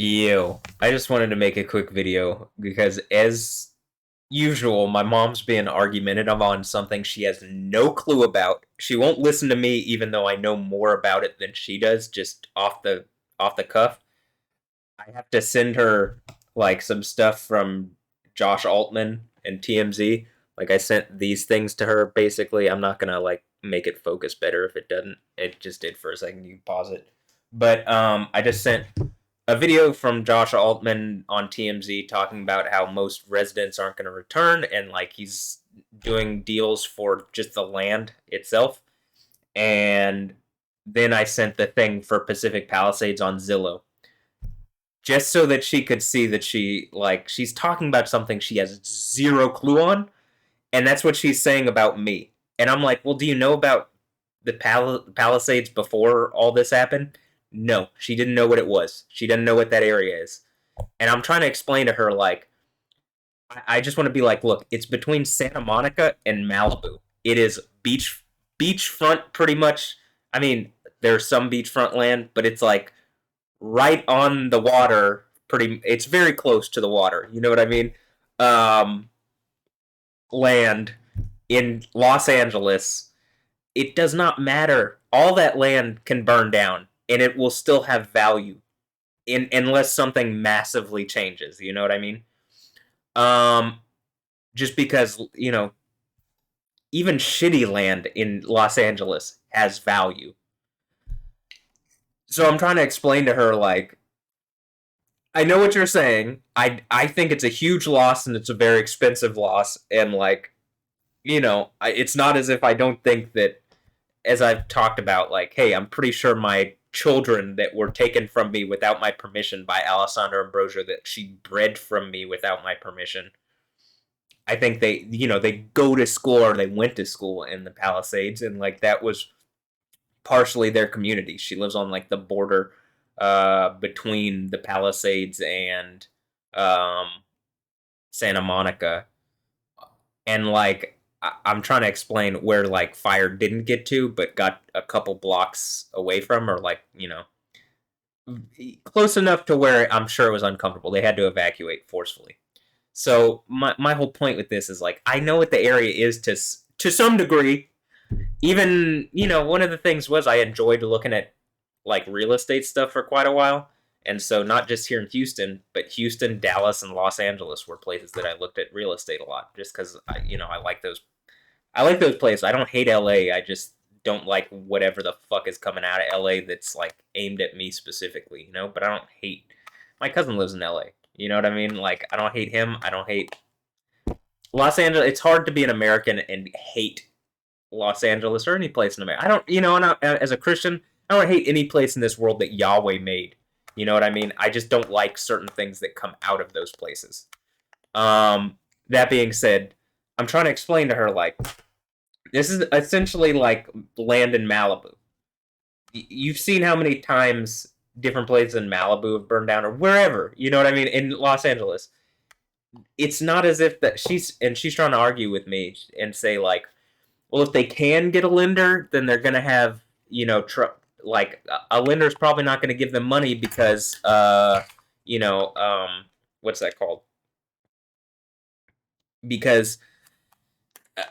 Yo, I just wanted to make a quick video because, as usual, my mom's being argumentative on something she has no clue about. She won't listen to me, even though I know more about it than she does, just off the cuff. I have to send her like some stuff from Josh Altman and TMZ. Like I sent these things to her. Basically, I'm not gonna like make it focus better if it doesn't. It just did for a second. You can pause it. But I just sent a video from Josh Altman on TMZ talking about how most residents aren't going to return and like he's doing deals for just the land itself. And then I sent the thing for Pacific Palisades on Zillow just so that she could see that she's talking about something she has zero clue on, and that's what she's saying about me. And I'm like, well, do you know about the Palisades before all this happened? No, she didn't know what it was. She doesn't know what that area is. And I'm trying to explain to her, like, I just want to be like, look, it's between Santa Monica and Malibu. It is beachfront, pretty much. I mean, there's some beachfront land, but it's like right on the water. It's very close to the water. You know what I mean? Um, Land in Los Angeles, it does not matter. All that land can burn down and it will still have value unless something massively changes. You know what I mean? Um, just because, even shitty land in Los Angeles has value. So I'm trying to explain to her, like, I know what you're saying. I think it's a huge loss and it's a very expensive loss. And, like, it's not as if I don't think that, as I've talked about, like, hey, I'm pretty sure my children that were taken from me without my permission by Alessandra Ambrosia, that she bred from me without my permission. I think they go to school or they went to school in the Palisades, and like that was partially their community. She lives on like the border between the Palisades and um, Santa Monica, and like I'm trying to explain where like fire didn't get to, but got a couple blocks away from, or like close enough to where I'm sure it was uncomfortable. They had to evacuate forcefully. So my whole point with this is like I know what the area is to some degree. Even one of the things was I enjoyed looking at like real estate stuff for quite a while, and so not just here in Houston, but Houston, Dallas, and Los Angeles were places that I looked at real estate a lot, just because I like those. I like those places. I don't hate LA. I just don't like whatever the fuck is coming out of LA that's like aimed at me specifically, But I don't hate. My cousin lives in LA. You know what I mean? Like I don't hate him. I don't hate Los Angeles. It's hard to be an American and hate Los Angeles or any place in America. I don't, as a Christian, I don't hate any place in this world that Yahweh made. You know what I mean? I just don't like certain things that come out of those places. That being said, I'm trying to explain to her, like, this is essentially like land in Malibu. You've seen how many times different places in Malibu have burned down or wherever, you know what I mean, in Los Angeles. It's not as if that she's trying to argue with me and say like, well, if they can get a lender, then they're gonna have like a lender's probably not gonna give them money because what's that called? Because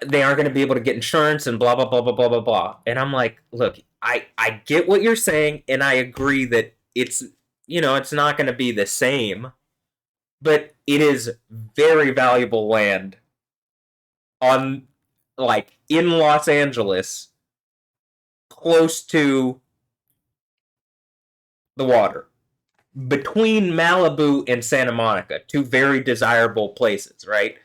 they aren't going to be able to get insurance and blah blah blah blah blah blah blah. And I'm like, look, I get what you're saying, and I agree that it's not going to be the same, but it is very valuable land on like in Los Angeles, close to the water, between Malibu and Santa Monica, two very desirable places, right?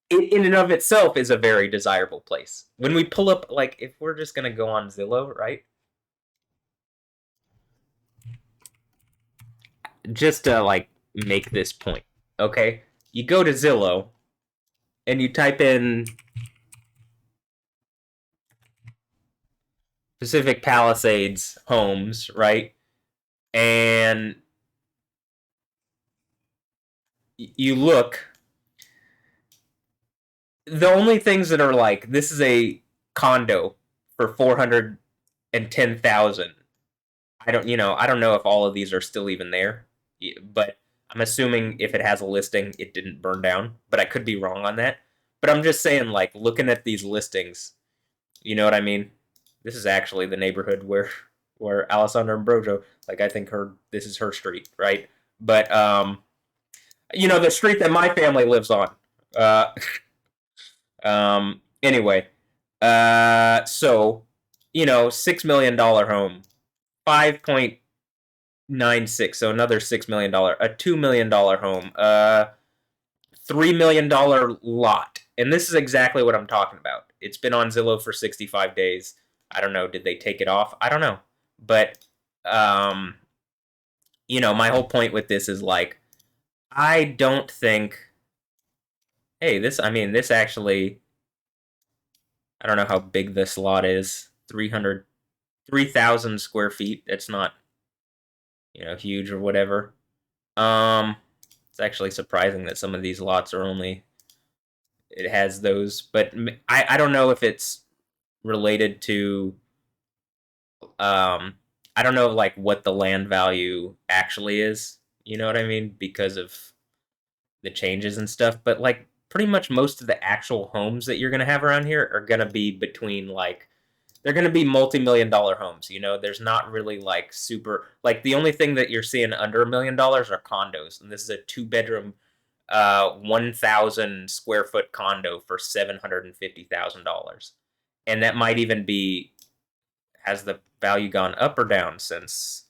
It in and of itself is a very desirable place. When we pull up, like, if we're just gonna go on Zillow, right? Just to like make this point, okay? You go to Zillow and you type in Pacific Palisades homes, right? And you look. The only things that are like this is a condo for 410,000. I don't know if all of these are still even there. but I'm assuming if it has a listing, it didn't burn down. But I could be wrong on that. But I'm just saying, like, looking at these listings, you know what I mean? This is actually the neighborhood where Alessandra Ambrosio, like, I think this is her street, right? But the street that my family lives on. Uh, anyway, so $6 million home, 5.96, so another $6 million, a $2 million home, $3 million lot, and this is exactly what I'm talking about. It's been on Zillow for 65 days. I don't know. Did they take it off? I don't know, but um, my whole point with this is like, I don't think. Hey, this actually. I don't know how big this lot is. 3,000 square feet. It's not, huge or whatever. It's actually surprising that some of these lots are only. It has those, but I don't know if it's related to. I don't know like what the land value actually is. You know what I mean? Because of the changes and stuff. But like pretty much most of the actual homes that you're gonna have around here are gonna be between like they're gonna be multi-million-dollar homes. There's not really like super like the only thing that you're seeing under $1 million are condos, and this is a two-bedroom, 1,000 square foot condo for $750,000, and that might even be has the value gone up or down since.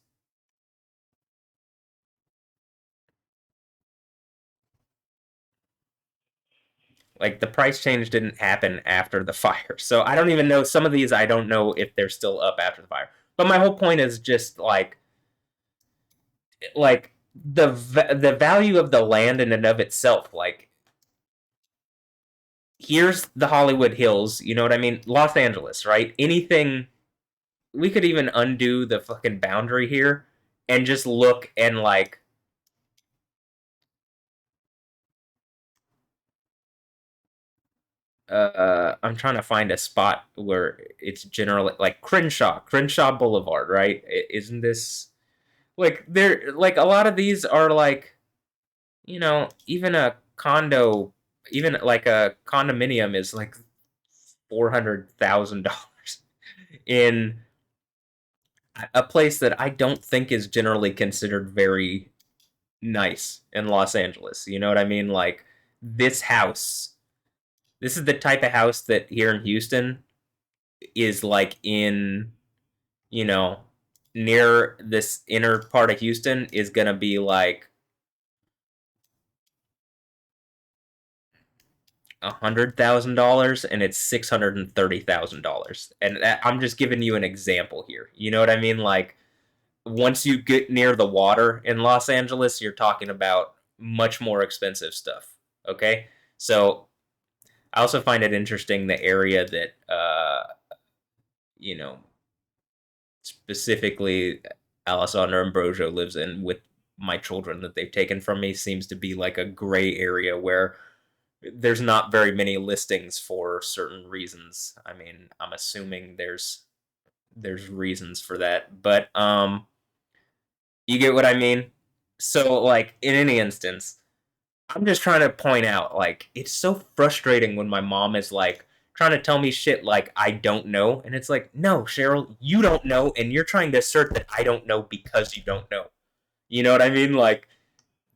Like the price change didn't happen after the fire. So I don't even know some of these I don't know if they're still up after the fire. But my whole point is just like the value of the land in and of itself. Like here's the Hollywood Hills, you know what I mean? Los Angeles, right? Anything we could even undo the fucking boundary here and just look and like I'm trying to find a spot where it's generally like Crenshaw Boulevard, right? Isn't this like there like a lot of these are like, even a condo, even like a condominium is like $400,000 in a place that I don't think is generally considered very nice in Los Angeles. You know what I mean? Like this house, this is the type of house that here in Houston is like in, you know, near this inner part of Houston is gonna be like $100,000, and it's $630,000. And I'm just giving you an example here. You know what I mean? Like once you get near the water in Los Angeles, you're talking about much more expensive stuff. Okay, so I also find it interesting the area that you know specifically Alessandra Ambrosio lives in with my children that they've taken from me seems to be like a gray area where there's not very many listings for certain reasons. I mean, I'm assuming there's reasons for that, but you get what I mean? So like in any instance, I'm just trying to point out like it's so frustrating when my mom is like trying to tell me shit like I don't know, and it's like, "No, Cheryl, you don't know and you're trying to assert that I don't know because you don't know." You know what I mean? Like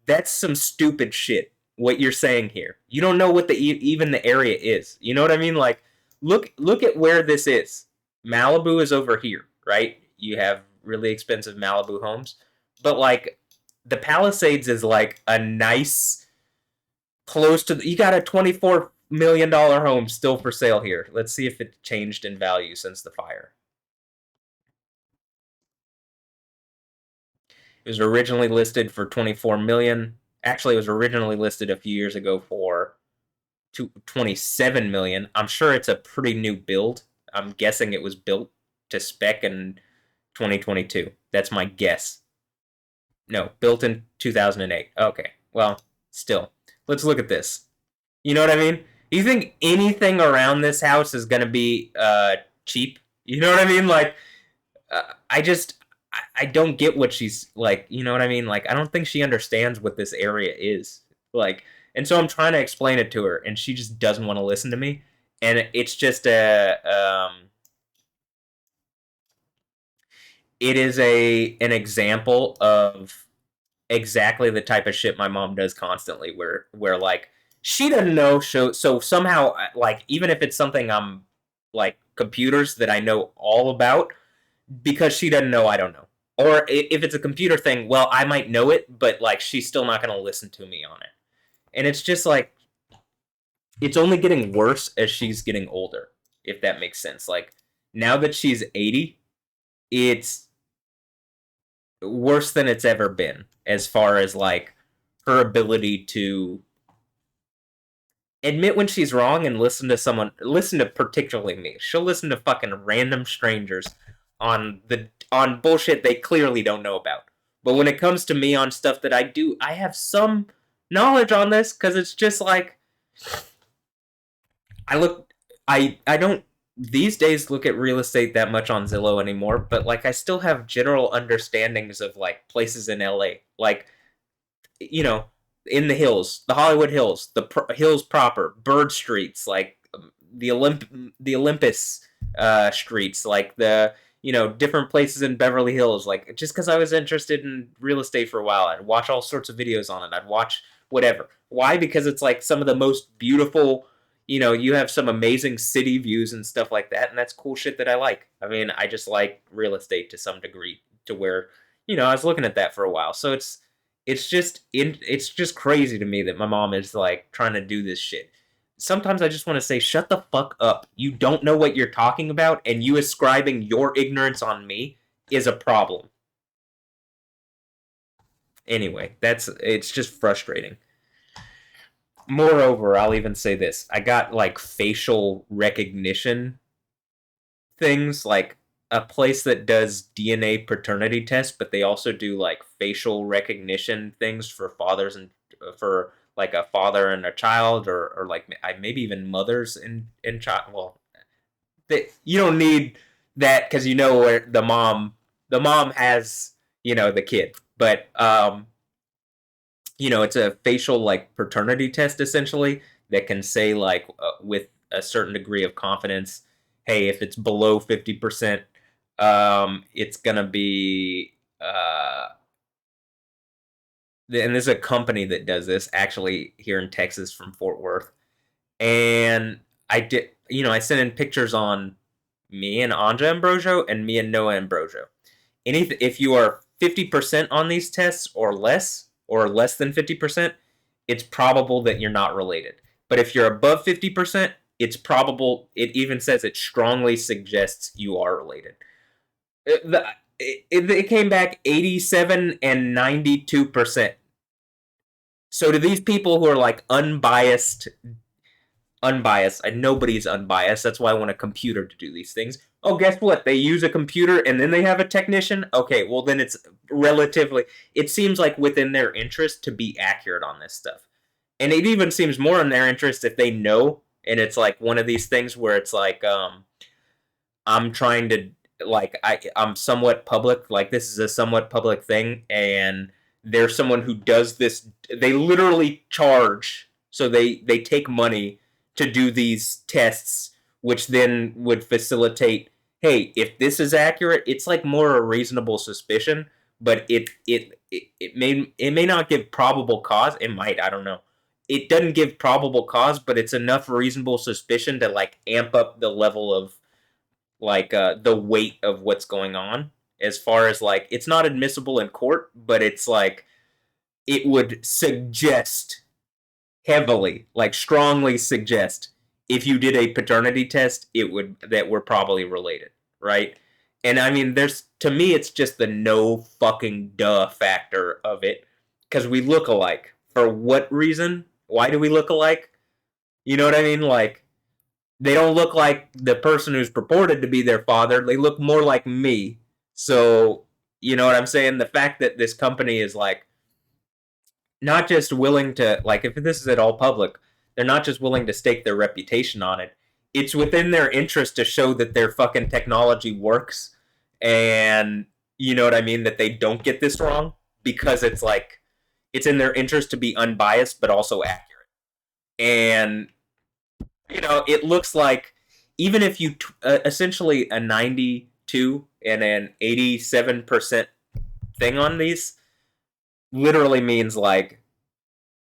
that's some stupid shit. What you're saying here, you don't know what even the area is. You know what I mean? Like, look at where this is. Malibu is over here, right? You have really expensive Malibu homes, but like the Palisades is like a nice, close to. You got a $24 million home still for sale here. Let's see if it changed in value since the fire. It was originally listed for 24 million. Actually, it was originally listed a few years ago for 27 million. I'm sure it's a pretty new build. I'm guessing it was built to spec in 2022. That's my guess. No, built in 2008. Okay. Well, still. Let's look at this. You know what I mean? You think anything around this house is going to be cheap? You know what I mean? Like I just I don't get what she's like, you know what I mean? Like, I don't think she understands what this area is. Like, and so I'm trying to explain it to her, and she just doesn't want to listen to me. And it's just it is an example of exactly the type of shit my mom does constantly, where like she doesn't know, so somehow like even if it's something I'm like computers that I know all about, because she doesn't know I don't know. Or if it's a computer thing, well, I might know it, but like she's still not going to listen to me on it. And it's just like it's only getting worse as she's getting older, if that makes sense. Like now that she's 80, it's worse than it's ever been as far as like her ability to admit when she's wrong and listen to particularly me. She'll listen to fucking random strangers on bullshit they clearly don't know about. But when it comes to me on stuff that I have some knowledge on this, because it's just like I look I don't these days look at real estate that much on Zillow anymore, but like I still have general understandings of like places in LA. Like, you know, in the hills, the Hollywood Hills, hills proper, Bird Streets, like the Olympus streets, like the different places in Beverly Hills. Like just because I was interested in real estate for a while, I'd watch all sorts of videos on it. I'd watch whatever. Why? Because it's like some of the most beautiful. You have some amazing city views and stuff like that, and that's cool shit that I like. I mean, I just like real estate to some degree, to where I was looking at that for a while. So it's just crazy to me that my mom is like trying to do this shit. Sometimes I just want to say, shut the fuck up. You don't know what you're talking about, and you ascribing your ignorance on me is a problem. Anyway, it's just frustrating. Moreover, I'll even say this. I got like facial recognition things, like a place that does DNA paternity tests, but they also do like facial recognition things for fathers and for like a father and a child, or like maybe even mothers and child. Well, you don't need that because where the mom has the kid, but it's a facial like paternity test essentially that can say like with a certain degree of confidence, hey, if it's below 50%, it's gonna be and there's a company that does this actually here in Texas from Fort Worth, and I sent in pictures on me and Anja Ambrosio and me and Noah Ambrosio. If you are 50% on these tests or less than 50%, it's probable that you're not related. But if you're above 50%, it's probable. It even says it strongly suggests you are related. It came back 87 and 92%. So to these people who are like unbiased, and nobody's unbiased. That's why I want a computer to do these things. Oh, guess what? They use a computer and then they have a technician. Okay, well then it's relatively. It seems like within their interest to be accurate on this stuff, and it even seems more in their interest if they know. And it's like one of these things where it's like, I'm trying to like I'm somewhat public. Like this is a somewhat public thing, and there's someone who does this. They literally charge, so they take money to do these tests, which then would facilitate. Hey, if this is accurate, it's like more a reasonable suspicion, but it may not give probable cause. It might, I don't know. It doesn't give probable cause, but it's enough reasonable suspicion to like amp up the level of like the weight of what's going on. As far as like, it's not admissible in court, but it's like it would suggest heavily, like strongly suggest, if you did a paternity test, it would that we're probably related, right? And I mean, to me, it's just the no fucking duh factor of it, because we look alike. For what reason? Why do we look alike? You know what I mean? Like, they don't look like the person who's purported to be their father. They look more like me. So, you know what I'm saying? The fact that this company is like not just willing to, like, if this is at all public, they're not just willing to stake their reputation on it. It's within their interest to show that their fucking technology works, and You know what I mean? That they don't get this wrong because it's like it's in their interest to be unbiased but also accurate. And it looks like even if you essentially a 92 and an 87% thing on these literally means like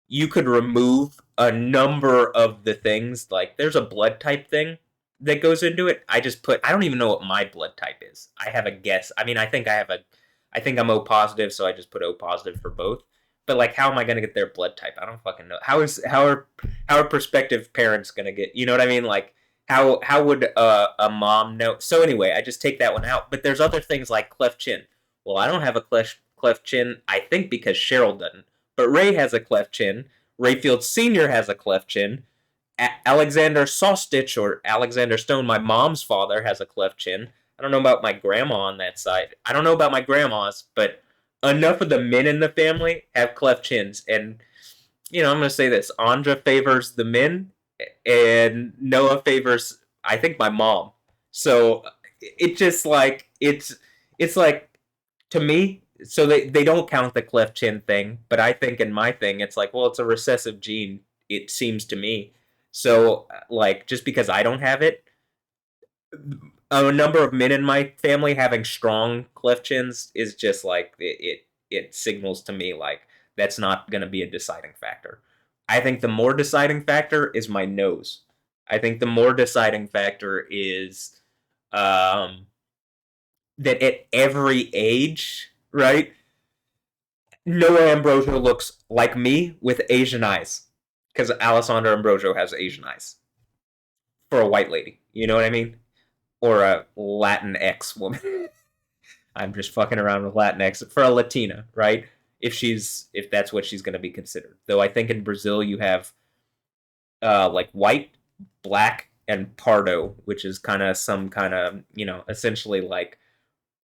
you could remove a number of the things. Like there's a blood type thing that goes into it. I don't even know what my blood type is. I have a guess. I mean, I think I'm O positive, so I just put O positive for both. But like, how am I gonna get their blood type? I don't fucking know. How are prospective parents gonna get? You know what I mean? Like, how would a mom know? So anyway, I just take that one out. But there's other things like cleft chin. Well, I don't have a cleft chin. I think because Cheryl doesn't. But Ray has a cleft chin. Rayfield Sr. has a cleft chin. Alexander Sawstitch or Alexander Stone, my mom's father, has a cleft chin. I don't know about my grandma on that side. I don't know about my grandmas, but enough of the men in the family have cleft chins. And, I'm going to say this. Anja favors the men, and Noah favors, I think, my mom. So it just like, it's like, to me, so they don't count the cleft chin thing, but I think in my thing, it's like, well, it's a recessive gene, it seems to me. So, like, just because I don't have it, a number of men in my family having strong cleft chins is just like it signals to me like that's not going to be a deciding factor. I think the more deciding factor is my nose. I think the more deciding factor is that at every age, right? Noah Ambrosio looks like me with Asian eyes because Alessandra Ambrosio has Asian eyes for a white lady. You know what I mean? Or a Latinx woman. I'm just fucking around with Latinx for a Latina, right? If that's what she's going to be considered. Though I think in Brazil you have like white, black, and pardo, which is kind of some kind of essentially like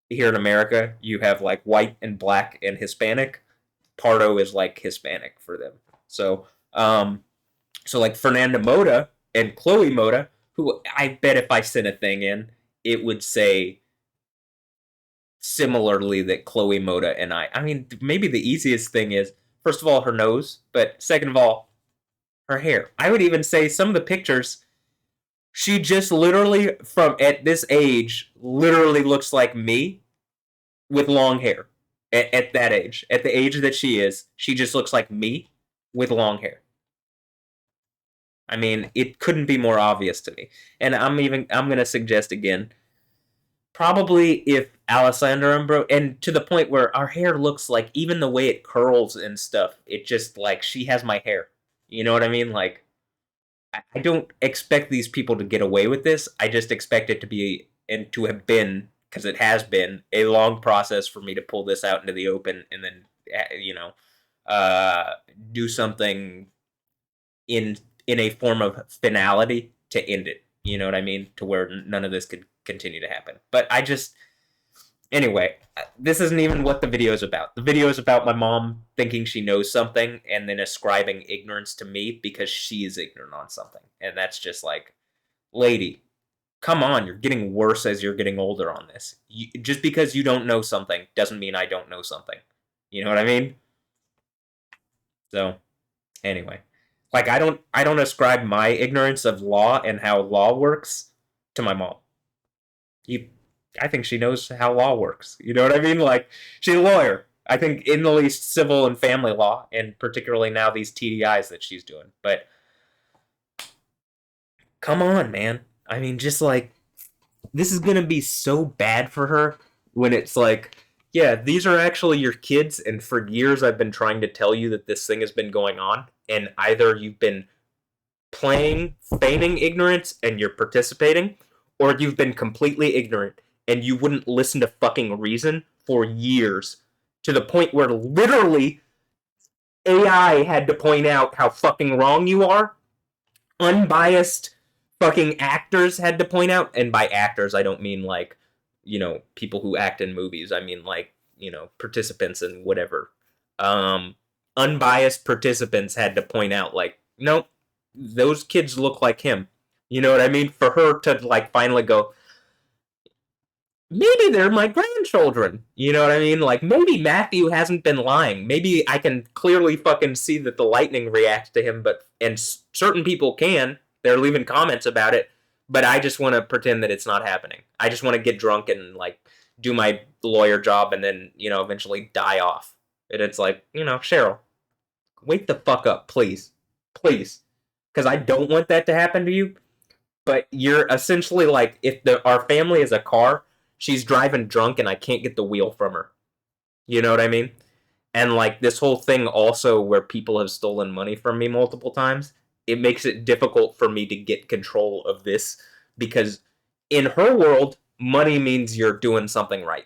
here in America you have like white and black and Hispanic. Pardo is like Hispanic for them. So so like Fernanda Mota and Chloe Mota, who I bet if I sent a thing in, it would say similarly that Chloe Mota and I mean, maybe the easiest thing is, first of all, her nose, but second of all, her hair. I would even say some of the pictures, she just literally, from at this age, literally looks like me with long hair. At that age, at the age that she just looks like me with long hair. I mean, it couldn't be more obvious to me. And I'm gonna suggest again, probably if Alessandra and to the point where our hair looks like even the way it curls and stuff, it just like she has my hair. You know what I mean? Like I don't expect these people to get away with this. I just expect it to be and to have been, because it has been a long process for me to pull this out into the open and then uh, do something in in a form of finality to end it. You know what I mean? To where none of this could continue to happen. But I just anyway, this isn't even what the video is about. The video is about my mom thinking she knows something and then ascribing ignorance to me because she is ignorant on something. And that's just like, lady, come on, you're getting worse as you're getting older on this. Just because you don't know something doesn't mean I don't know something. You know what I mean? So, anyway, like I don't ascribe my ignorance of law and how law works to my mom. You I think she knows how law works. You know what I mean? Like she's a lawyer. I think in the least civil and family law, and particularly now these TDIs that she's doing. But come on, man. I mean, just like this is gonna be so bad for her when it's like, yeah, these are actually your kids, and for years I've been trying to tell you that this thing has been going on, and either you've been playing, feigning ignorance, and you're participating, or you've been completely ignorant and you wouldn't listen to fucking reason for years to the point where literally AI had to point out how fucking wrong you are. Unbiased fucking actors had to point out, and by actors, I don't mean like, people who act in movies. I mean like, participants in whatever. Um, Unbiased participants had to point out, like, nope, those kids look like him. You know what I mean? For her to like finally go, maybe they're my grandchildren. You know what I mean? Like, maybe Matthew hasn't been lying. Maybe I can clearly fucking see that the lightning reacts to him, and certain people can. They're leaving comments about it, but I just want to pretend that it's not happening. I just want to get drunk and, like, do my lawyer job and then, eventually die off. And it's like, Cheryl, wake the fuck up, please. Please. Because I don't want that to happen to you, but you're essentially like, if our family is a car, she's driving drunk and I can't get the wheel from her. You know what I mean? And like this whole thing also where people have stolen money from me multiple times, it makes it difficult for me to get control of this because in her world, money means you're doing something right.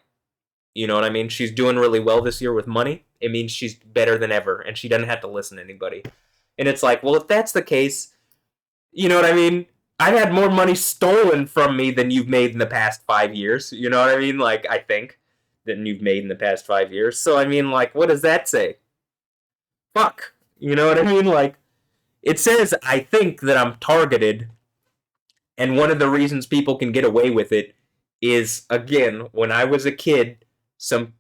You know what I mean? She's doing really well this year with money. It means she's better than ever and she doesn't have to listen to anybody. And it's like, well, if that's the case, you know what I mean? I've had more money stolen from me than you've made in the past 5 years. You know what I mean? Like, I think than you've made in the past 5 years. So, I mean, like, what does that say? Fuck. You know what I mean? Like, it says, I think that I'm targeted. And one of the reasons people can get away with it is, again, when I was a kid, some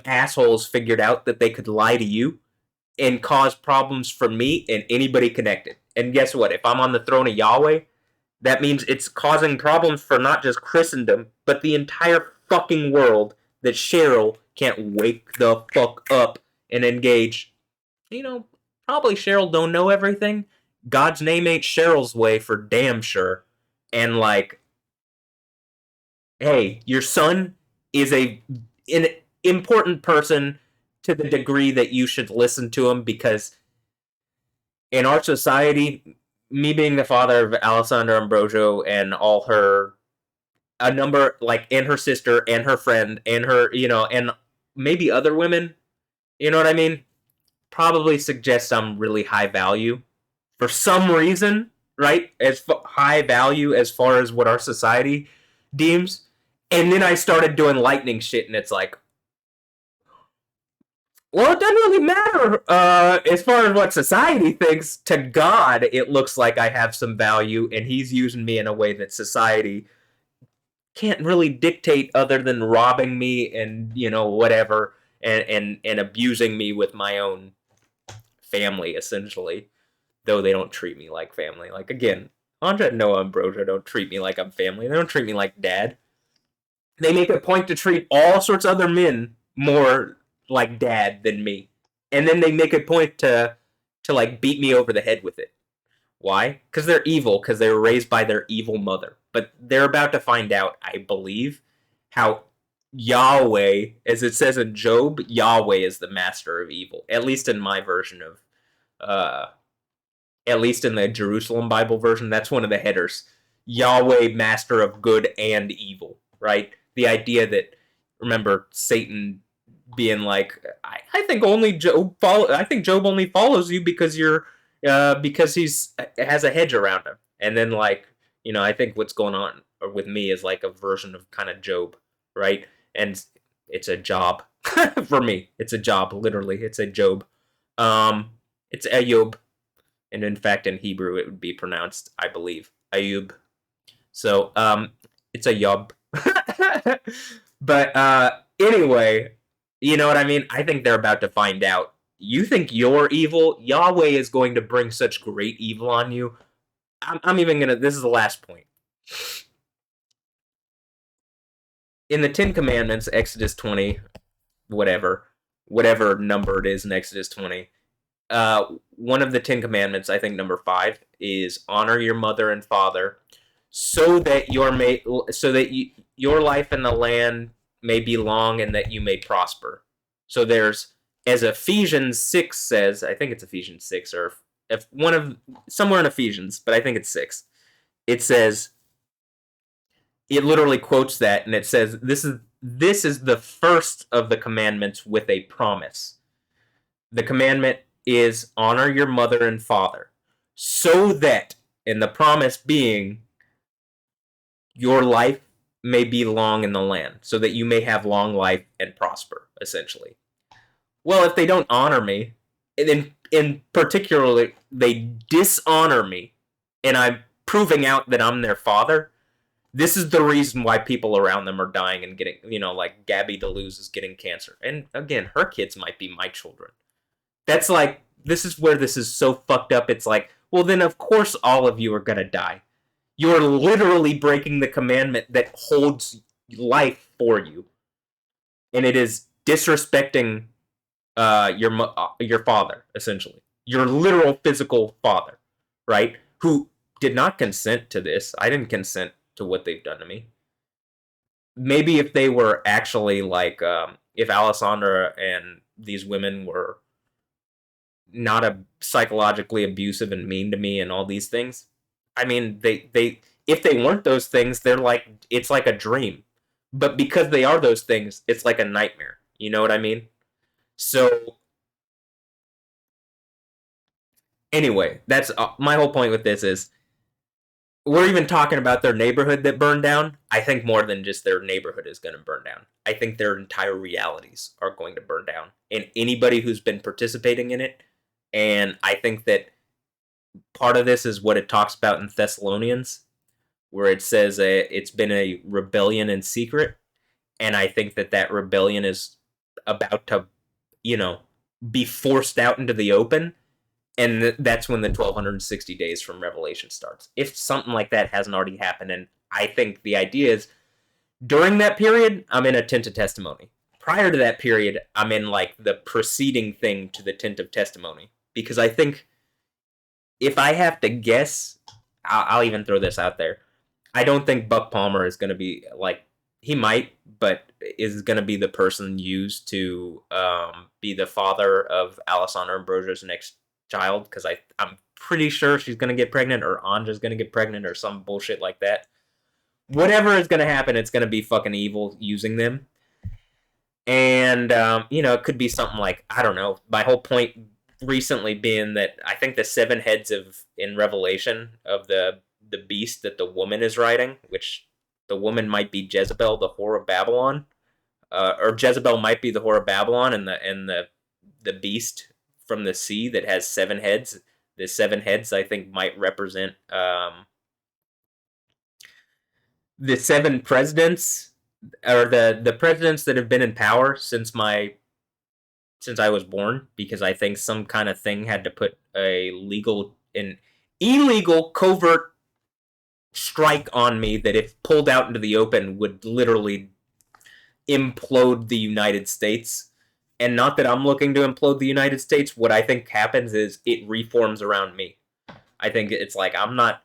assholes figured out that they could lie to you and cause problems for me and anybody connected. And guess what? If I'm on the throne of Yahweh, that means it's causing problems for not just Christendom, but the entire fucking world that Cheryl can't wake the fuck up and engage. Probably Cheryl don't know everything. God's name ain't Cheryl's way for damn sure. And like, hey, your son is an important person to the degree that you should listen to him because in our society, me being the father of Alessandra Ambrosio and all her, a number, like, and her sister and her friend and her, and maybe other women, you know what I mean? Probably suggests I'm really high value for some reason, right? As high value as far as what our society deems. And then I started doing lightning shit, and it's like, well, it doesn't really matter as far as what society thinks. To God, it looks like I have some value, and he's using me in a way that society can't really dictate other than robbing me and, whatever, and abusing me with my own family, essentially. Though they don't treat me like family. Like, again, Andre and Noah Ambrosia don't treat me like I'm family. They don't treat me like dad. They make a point to treat all sorts of other men more like dad than me. And then they make a point to like beat me over the head with it. Why? Because they're evil, because they were raised by their evil mother. But they're about to find out, I believe, how Yahweh, as it says in Job, Yahweh is the master of evil. At least in my version of, at least in the Jerusalem Bible version, that's one of the headers. Yahweh, master of good and evil, right? The idea that, remember, Satan being like, I think only Job I think Job only follows you because you're because he's has a hedge around him. And then like, I think what's going on with me is like a version of kind of Job, right? And it's a job for me. It's a job, literally. It's a Job. It's Ayub. And in fact, in Hebrew, it would be pronounced, I believe, Ayub. So, it's a Yub. But anyway, you know what I mean? I think they're about to find out. You think you're evil? Yahweh is going to bring such great evil on you. I'm even going to... This is the last point. In the Ten Commandments, Exodus 20, whatever number it is in Exodus 20, one of the Ten Commandments, I think number 5, is honor your mother and father so that your life in the land may be long and that you may prosper. So there's, as Ephesians 6 says, I think it's Ephesians 6 or if somewhere in Ephesians, but I think it's 6. It says, it literally quotes that, and it says, this is the first of the commandments with a promise. The commandment is honor your mother and father so that, and the promise being, your life may be long in the land, so that you may have long life and prosper, essentially. Well, if they don't honor me, and in particularly they dishonor me, and I'm proving out that I'm their father, This is the reason why people around them are dying and getting, like Gabby DeLuz is getting cancer. And again, her kids might be my children. That's like, this is where this is so fucked up. It's like, well, then of course all of you are going to die. You're literally breaking the commandment that holds life for you. And it is disrespecting your father, essentially. Your literal physical father, right? Who did not consent to this. I didn't consent to what they've done to me. Maybe if they were actually like, if Alessandra and these women were not a psychologically abusive and mean to me and all these things. I mean, they if they weren't those things, they're like it's like a dream. But because they are those things, it's like a nightmare. You know what I mean? So anyway, that's my whole point with this is we're even talking about their neighborhood that burned down. I think more than just their neighborhood is going to burn down. I think their entire realities are going to burn down, and anybody who's been participating in it. And I think that part of this is what it talks about in Thessalonians, where it says it's been a rebellion in secret, and I think that that rebellion is about to, you know, be forced out into the open, and that's when the 1260 days from Revelation starts. If something like that hasn't already happened, and I think the idea is during that period, I'm in a tent of testimony. Prior to that period, I'm in like the preceding thing to the tent of testimony, because I think if I have to guess, I'll even throw this out there. I don't think Buck Palmer is going to be like he might, but is going to be the person used to be the father of Alessandra Ambrosio's next child, because I'm pretty sure she's going to get pregnant or Anja's going to get pregnant or some bullshit like that. Whatever is going to happen, it's going to be fucking evil using them. And it could be something like I don't know. My whole point recently being that I think the seven heads of in Revelation of the beast that the woman is riding, which the woman might be Jezebel, the whore of Babylon, or Jezebel might be the whore of Babylon, and the beast from the sea that has seven heads. The seven heads I think might represent the seven presidents or the presidents that have been in power since I was born, because I think some kind of thing had to put an illegal covert strike on me that if pulled out into the open would literally implode the United States. And not that I'm looking to implode the United States. What I think happens is it reforms around me. I think it's like I'm not,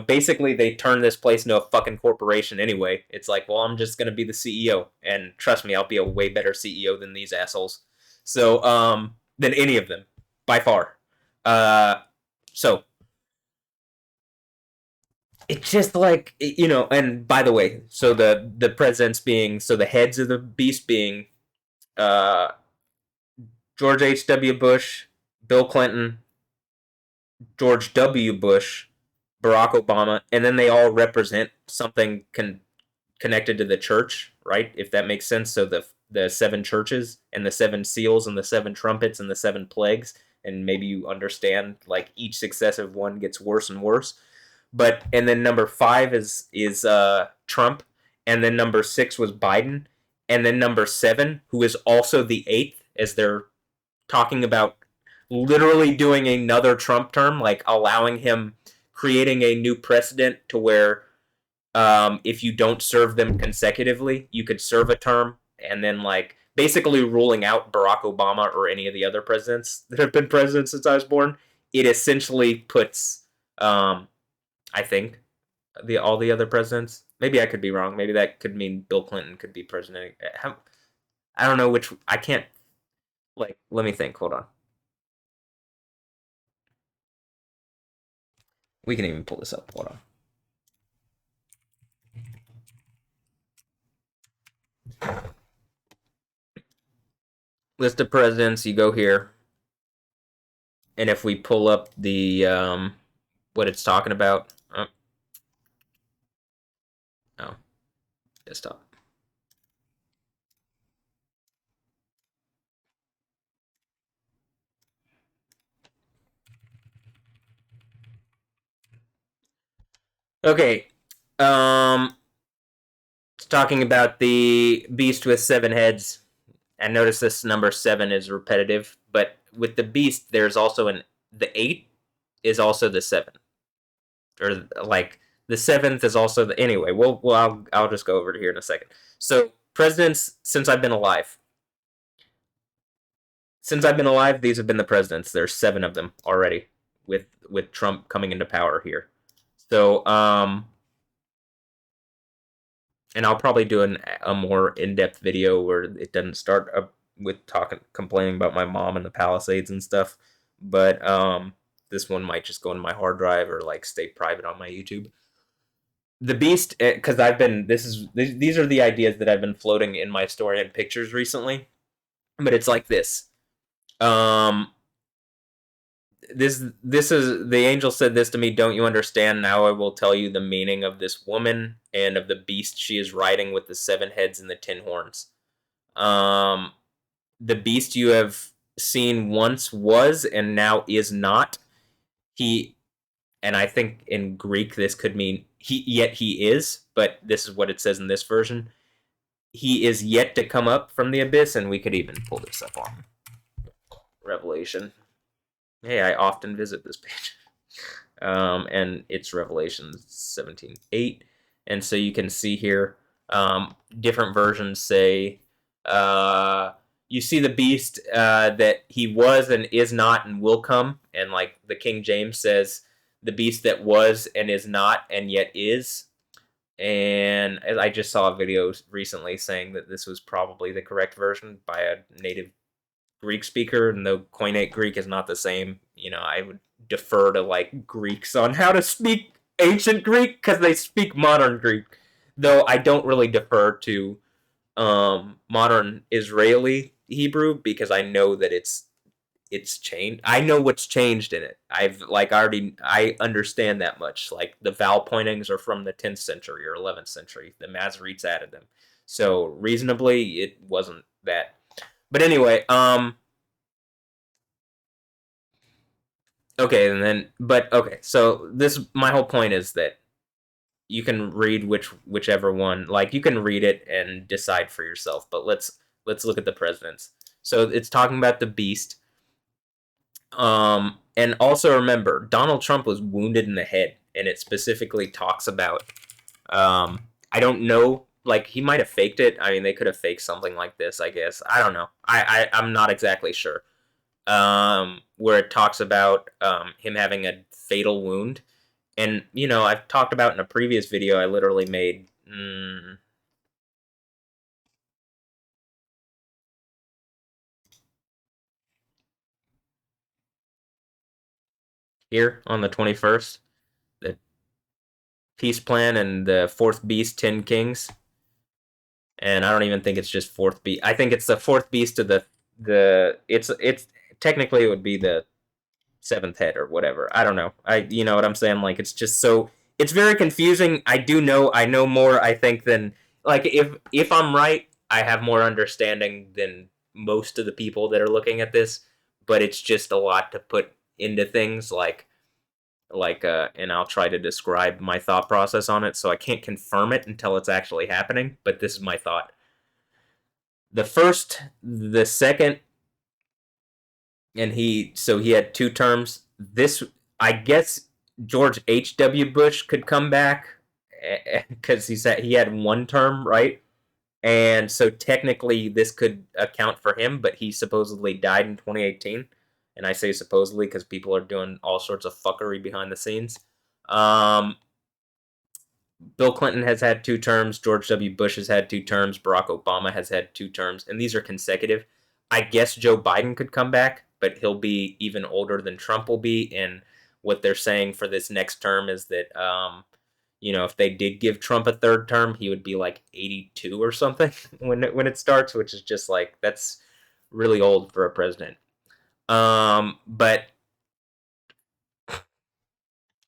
basically they turn this place into a fucking corporation anyway. It's like, well, I'm just gonna be the CEO, and trust me, I'll be a way better CEO than these assholes. So, than any of them, by far. So it's just like and by the way, so the presidents being so the heads of the beast being uh George H.W. Bush, Bill Clinton, George W. Bush, Barack Obama, and then they all represent something connected to the church, right? If that makes sense. So the seven churches and the seven seals and the seven trumpets and the seven plagues, and maybe you understand like each successive one gets worse and worse. But and then number 5 is Trump, and then number 6 was Biden, and then number 7, who is also the eighth, as they're talking about literally doing another Trump term, like allowing him creating a new precedent to where if you don't serve them consecutively, you could serve a term, and then like basically ruling out Barack Obama or any of the other presidents that have been presidents since I was born. It essentially puts, I think, the all the other presidents. Maybe I could be wrong. Maybe that could mean Bill Clinton could be president. I don't know which. I can't. Like, let me think. Hold on. We can even pull this up. Hold on. List of presidents. You go here, and if we pull up the what it's talking about. Oh, desktop. Okay. It's talking about the beast with 7 heads. And notice this number 7 is repetitive, but with the beast, there's also the 8 is also the 7, or like the 7th is also the anyway. I'll just go over to here in a second. So presidents since I've been alive, these have been the presidents. There's 7 of them already, with Trump coming into power here. So and I'll probably do a more in-depth video where it doesn't start up with complaining about my mom and the Palisades and stuff. But this one might just go in my hard drive or like stay private on my YouTube. The Beast, because these are the ideas that I've been floating in my story and pictures recently. But it's like this. This is the angel said this to me. Don't you understand? Now I will tell you the meaning of this woman and of the beast she is riding with the 7 heads and the 10 horns. The beast you have seen once was and now is not. And I think in Greek this could mean he is, but this is what it says in this version. He is yet to come up from the abyss, and we could even pull this up on Revelation. Hey, I often visit this page. And it's Revelation 17:8. And so you can see here, different versions say, you see the beast that he was and is not and will come. And like the King James says, the beast that was and is not and yet is. And I just saw a video recently saying that this was probably the correct version by a native Greek speaker, and though Koine Greek is not the same, I would defer to like Greeks on how to speak ancient Greek because they speak modern Greek. Though I don't really defer to modern Israeli Hebrew because I know that it's changed. I know what's changed in it. I understand that much. Like the vowel pointings are from the 10th century or 11th century. The Masoretes added them, so reasonably it wasn't that. But anyway, okay, so my whole point is that you can read whichever one, like you can read it and decide for yourself, but let's look at the presidents. So it's talking about the beast. And also remember, Donald Trump was wounded in the head, and it specifically talks about, I don't know, like he might have faked it. I mean, they could have faked something like this, I guess. I don't know. I'm not exactly sure. Where it talks about him having a fatal wound. And, I've talked about in a previous video I literally made. Here on the 21st, the peace plan and the 4th beast, 10 kings. And I don't even think it's just 4th beast. I think it's the 4th beast of it's technically it would be the 7th head or whatever. I don't know. You know what I'm saying? Like it's just so it's very confusing. I know more I think than like if I'm right, I have more understanding than most of the people that are looking at this, but it's just a lot to put into things and I'll try to describe my thought process on it, so I can't confirm it until it's actually happening, but this is my thought. The second, and he had 2 terms. This, I guess, George H.W. Bush could come back because he had 1 term, right? And so technically this could account for him, but he supposedly died in 2018. And I say supposedly because people are doing all sorts of fuckery behind the scenes. Bill Clinton has had 2 terms. George W. Bush has had 2 terms. Barack Obama has had 2 terms. And these are consecutive. I guess Joe Biden could come back, but he'll be even older than Trump will be. And what they're saying for this next term is that, if they did give Trump a 3rd term, he would be like 82 or something when it starts, which is just like, that's really old for a president. But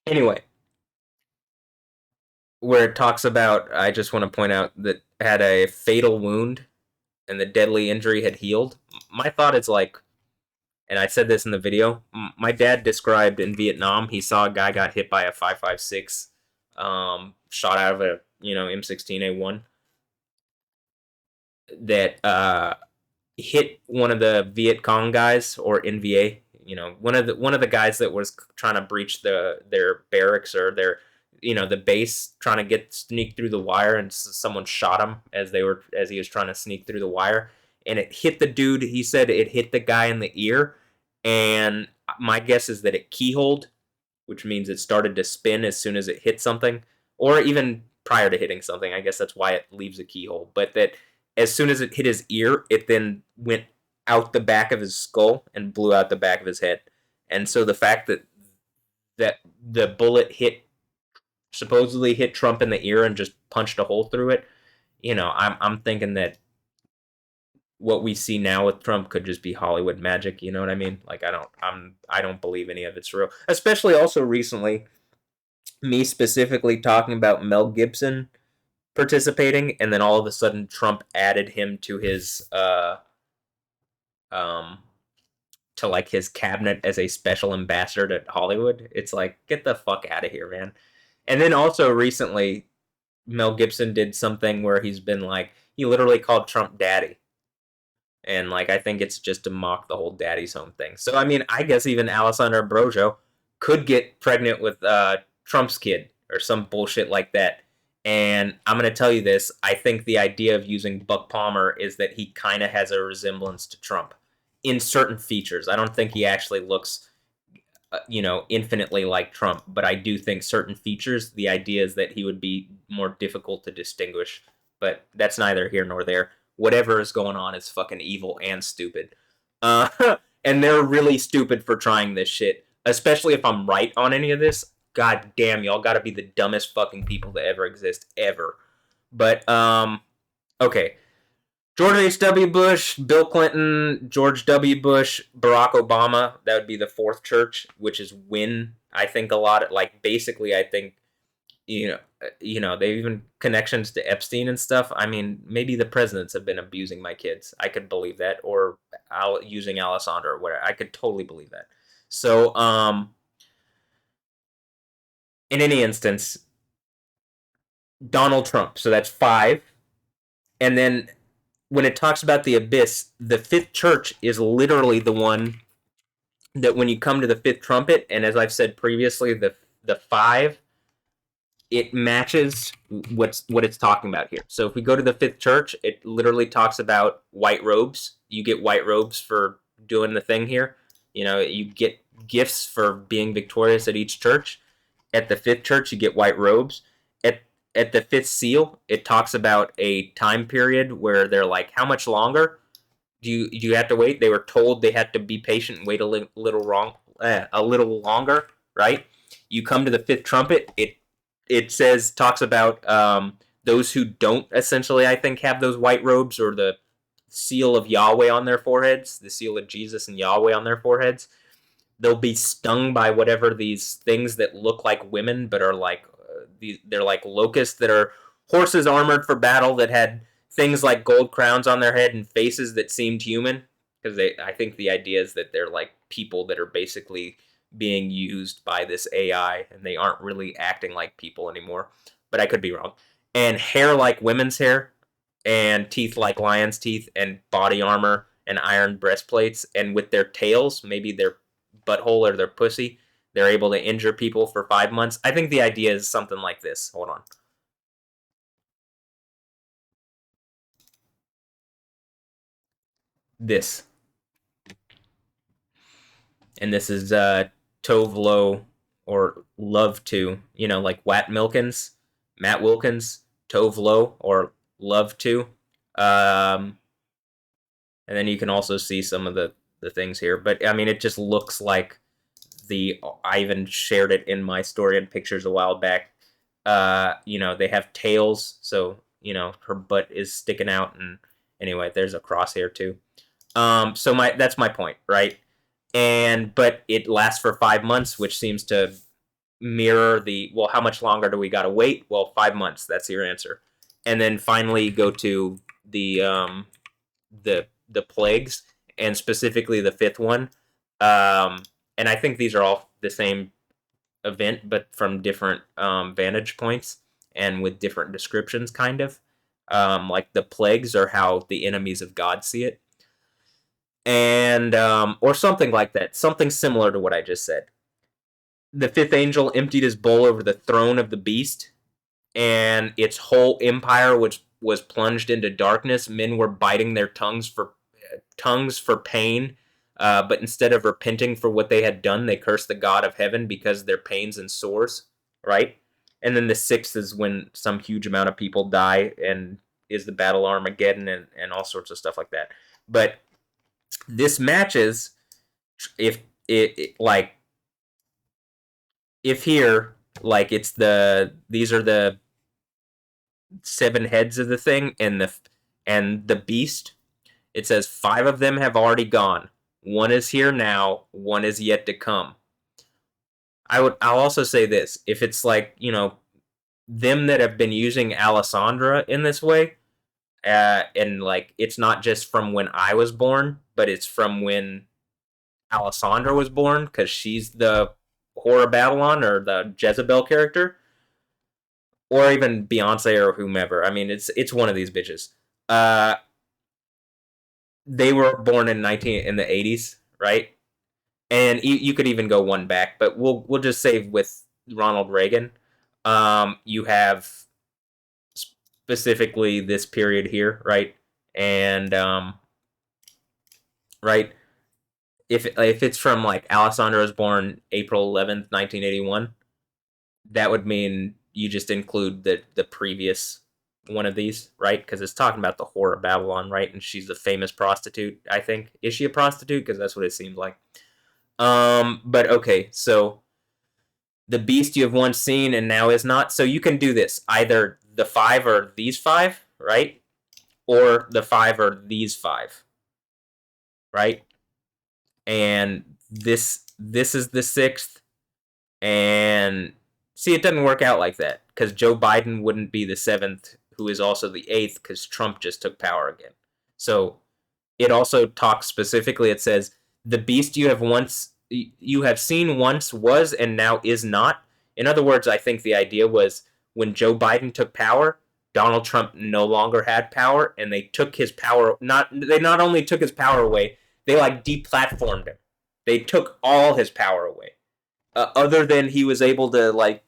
anyway, where it talks about, I just want to point out that had a fatal wound and the deadly injury had healed. My thought is like, and I said this in the video, my dad described in Vietnam, he saw a guy got hit by a 5.56 shot out of a M16A1 that hit one of the Viet Cong guys or NVA. One of the guys that was trying to breach their barracks or their the base, trying to sneak through the wire, and someone shot him as he was trying to sneak through the wire, and it hit the dude. He said it hit the guy in the ear, and my guess is that it keyholed, which means it started to spin as soon as it hit something, or even prior to hitting something. I guess that's why it leaves a keyhole. But that as soon as it hit his ear, it then went out the back of his skull and blew out the back of his head. And so the fact that the bullet supposedly hit Trump in the ear and just punched a hole through it, I'm thinking that what we see now with Trump could just be Hollywood magic. You know what I mean? Like I don't believe any of it's real. Especially also recently, me specifically talking about Mel Gibson participating, and then all of a sudden Trump added him to his um to like his cabinet as a special ambassador to Hollywood. It's like, get the fuck out of here, man. And then also recently, Mel Gibson did something where he's been like, he literally called Trump daddy. And like, I think it's just to mock the whole daddy's home thing. So I mean, I guess even Alessandra Brojo could get pregnant with Trump's kid or some bullshit like that. And I'm gonna tell you this: I think the idea of using Buck Palmer is that he kind of has a resemblance to Trump in certain features. I don't think he actually looks infinitely like Trump, but I do think certain features, the idea is that he would be more difficult to distinguish. But that's neither here nor there. Whatever is going on is fucking evil and stupid. Uh, and they're really stupid for trying this shit, especially if I'm right on any of this. God damn, y'all gotta be the dumbest fucking people to ever exist, ever. But, okay. George H.W. Bush, Bill Clinton, George W. Bush, Barack Obama. That would be the fourth church, which is when I think a lot of, like, basically, I think, they even connections to Epstein and stuff. I mean, maybe the presidents have been abusing my kids. I could believe that, or using Alessandra or whatever. I could totally believe that. So, in any instance, Donald Trump. So that's five. And then when it talks about the abyss, the fifth church is literally the one that when you come to the fifth trumpet, and as I've said previously, the five, it matches what it's talking about here. So if we go to the fifth church, it literally talks about white robes. You get white robes for doing the thing here. You get gifts for being victorious at each church. At the fifth church, you get white robes. At at the fifth seal, it talks about a time period where they're like, how much longer do you have to wait? They were told they had to be patient and wait a little longer, right? You come to the fifth trumpet, it talks about those who don't essentially, I think, have those white robes or the seal of Yahweh on their foreheads, the seal of Jesus and Yahweh on their foreheads. They'll be stung by whatever these things that look like women but are like they're like locusts that are horses armored for battle that had things like gold crowns on their head and faces that seemed human, because I think the idea is that they're like people that are basically being used by this AI and they aren't really acting like people anymore, but I could be wrong. And hair like women's hair, and teeth like lion's teeth, and body armor and iron breastplates, and with their tails, maybe their butthole or their pussy, they're able to injure people for 5 months. I think the idea is something like this. Hold on. This. And this is Tove Lo or Love To, like Matt Wilkins, Tove Lo or Love To. And then you can also see some of the things here. But I mean, it just looks like I even shared it in my story and pictures a while back. They have tails, so her butt is sticking out, and anyway, there's a crosshair too. So that's my point, right? But it lasts for 5 months, which seems to mirror well, how much longer do we gotta wait? Well, 5 months. That's your answer. And then finally go to the plagues, and specifically the fifth one. And I think these are all the same event, but from different vantage points and with different descriptions, kind of. Like the plagues are how the enemies of God see it, and or something like that, something similar to what I just said. The fifth angel emptied his bowl over the throne of the beast, and its whole empire, which was plunged into darkness. Men were biting their tongues for pain, but instead of repenting for what they had done, they cursed the God of heaven because of their pains and sores. Right, and then the sixth is when some huge amount of people die, and is the battle Armageddon and all sorts of stuff like that. But this matches if like if here like it's these are the seven heads of the thing and the beast. It says five of them have already gone. One is here now. One is yet to come. I'll also say this: if it's like them that have been using Alessandra in this way, and like it's not just from when I was born, but it's from when Alessandra was born because she's the whore of Babylon or the Jezebel character, or even Beyonce or whomever. I mean, it's one of these bitches. Uh, they were born in the 80s, right? And you could even go one back, but we'll just say with Ronald Reagan, you have specifically this period here, right? And right, if it's from like Alessandra was born April 11th, 1981, that would mean you just include the previous one of these, right? Because it's talking about the whore of Babylon, right? And she's a famous prostitute, I think. Is she a prostitute? Because that's what it seems like. But okay, so the beast you have once seen and now is not. So you can do this either the five or these five, right? Or the five or these five, right? And this is the sixth. And see, it doesn't work out like that because Joe Biden wouldn't be the seventh, who is also the eighth, because Trump just took power again. So it also talks specifically. It says the beast you have seen once was and now is not. In other words, I think the idea was when Joe Biden took power, Donald Trump no longer had power, and they took his power. They not only took his power away, they like deplatformed him. They took all his power away. Other than he was able to like,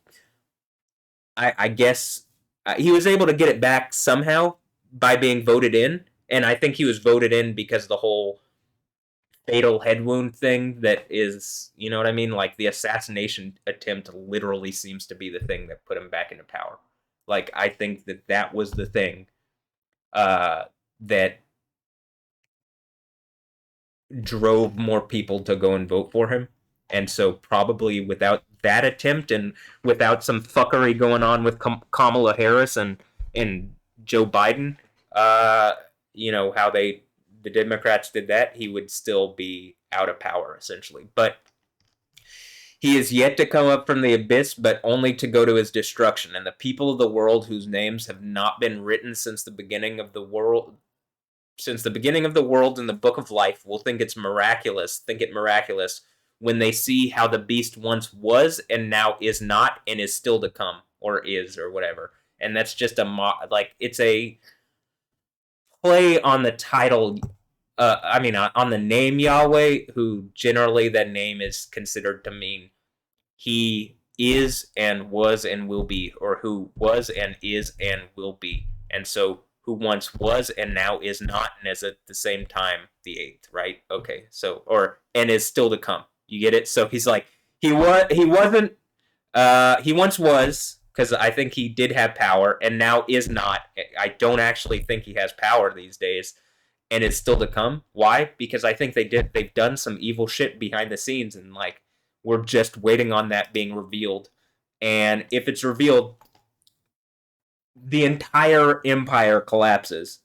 I guess he was able to get it back somehow by being voted in, and I think he was voted in because of the whole fatal head wound thing that is, you know what I mean? Like the assassination attempt literally seems to be the thing that put him back into power. Like I think that was the thing that drove more people to go and vote for him. And so probably without that attempt and without some fuckery going on with Kamala Harris and Joe Biden, uh, how the Democrats did that, he would still be out of power essentially. But he is yet to come up from the abyss, but only to go to his destruction. And the people of the world whose names have not been written since the beginning of the world in the book of life will think it miraculous when they see how the beast once was and now is not and is still to come or is or whatever. And that's just it's a play on the title. On the name Yahweh, who generally that name is considered to mean he is and was and will be, or who was and is and will be. And so who once was and now is not and is at the same time the eighth, right? Okay, so and is still to come. You get it? So he's like he wasn't he once was, because I think he did have power, and now is not. I don't actually think he has power these days, and is still to come. Why? Because I think they've done some evil shit behind the scenes, and like we're just waiting on that being revealed. And if it's revealed, the entire empire collapses,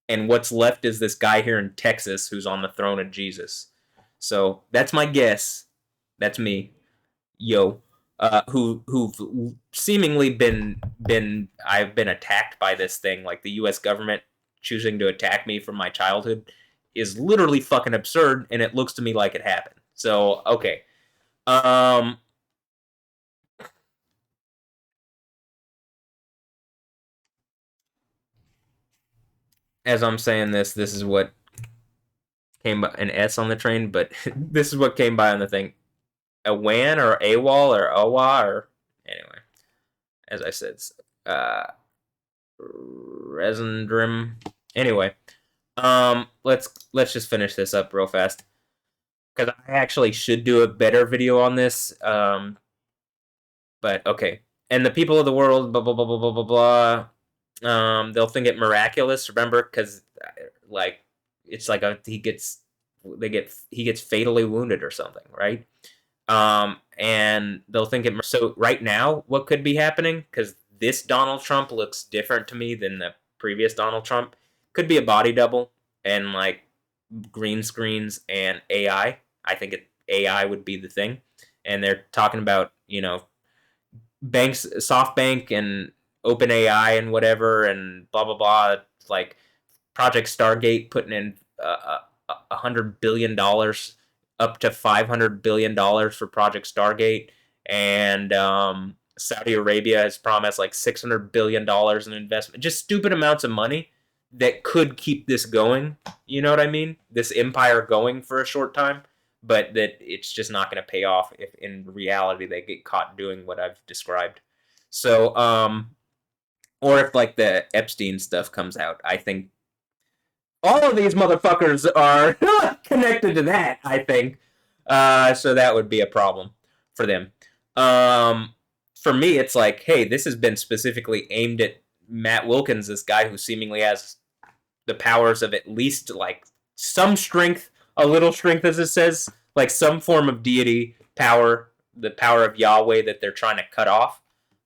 and what's left is this guy here in Texas who's on the throne of Jesus. So that's my guess. That's me, yo. Who've seemingly been I've been attacked by this thing, like the U.S. government choosing to attack me from my childhood is literally fucking absurd, and it looks to me like it happened. So okay, um, as I'm saying this, this is what came by an S on the train, but this is what came by on the thing. A WAN or AWOL or OWA or anyway, as I said, uh, Resendrim. Anyway, let's just finish this up real fast because I actually should do a better video on this. But okay, and the people of the world, blah blah blah blah blah blah blah. They'll think it miraculous. Remember, because like it's like he gets fatally wounded or something, right? And they'll think it. So right now, what could be happening? Because this Donald Trump looks different to me than the previous Donald Trump. Could be a body double and like green screens and AI. I think AI would be the thing. And they're talking about banks, SoftBank and OpenAI and whatever, and blah blah blah. Like Project Stargate putting in $100 billion, up to $500 billion for Project Stargate, and Saudi Arabia has promised like $600 billion in investment. Just stupid amounts of money that could keep this going. You know what I mean? This empire going for a short time, but that it's just not going to pay off if in reality they get caught doing what I've described. So, or if like the Epstein stuff comes out, I think all of these motherfuckers are connected to that, I think. So that would be a problem for them. For me, it's like, hey, this has been specifically aimed at Matt Wilkins, this guy who seemingly has the powers of at least like some strength, a little strength, as it says, like some form of deity power, the power of Yahweh that they're trying to cut off.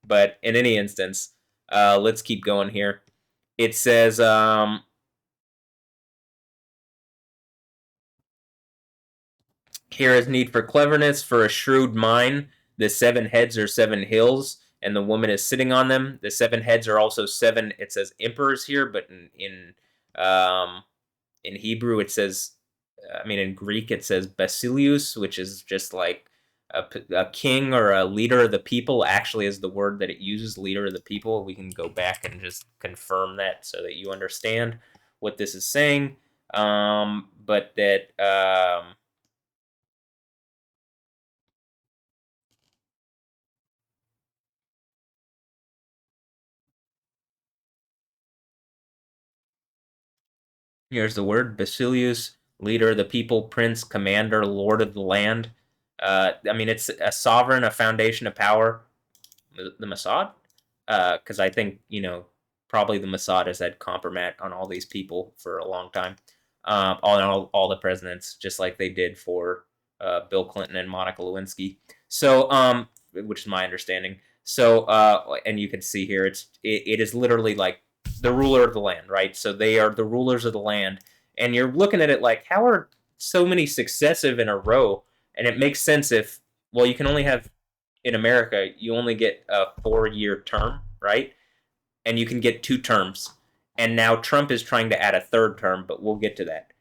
But in any instance, let's keep going here. It says, here is need for cleverness, for a shrewd mind. The 7 heads are 7 hills, and the woman is sitting on them. The 7 heads are also 7. It says emperors here, but in Hebrew it says, I mean in Greek it says basileus, which is just like a king or a leader of the people. Actually, is the word that it uses, leader of the people. We can go back and just confirm that so that you understand what this is saying. But that here's the word Basilius, leader of the people, prince, commander, lord of the land. I mean, it's a sovereign, a foundation of power. The Mossad? Because I think, probably the Mossad has had compromat on all these people for a long time. All the presidents, just like they did for Bill Clinton and Monica Lewinsky. So, which is my understanding. So, and you can see here, it is literally like the ruler of the land, right? So they are the rulers of the land, and you're looking at it like, how are so many successive in a row? And it makes sense if, well, you can only have in America, you only get a 4-year term, right? And you can get 2 terms. And now Trump is trying to add a 3rd term, but we'll get to that.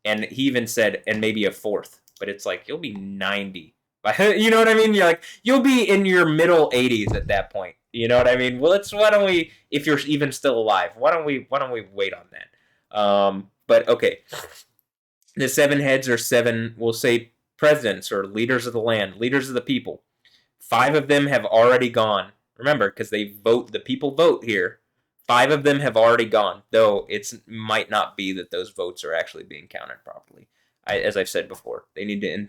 And he even said, and maybe a 4th, but it's like you'll be 90. You know what I mean? You're like you'll be in your middle 80s at that point. You know what I mean? Well, why don't we, if you're even still alive, why don't we wait on that? But okay, the 7 heads are 7. We'll say presidents or leaders of the land, leaders of the people. 5 of them have already gone. Remember, because they vote, the people vote here. 5 of them have already gone, though it might not be that those votes are actually being counted properly. As I've said before, they need to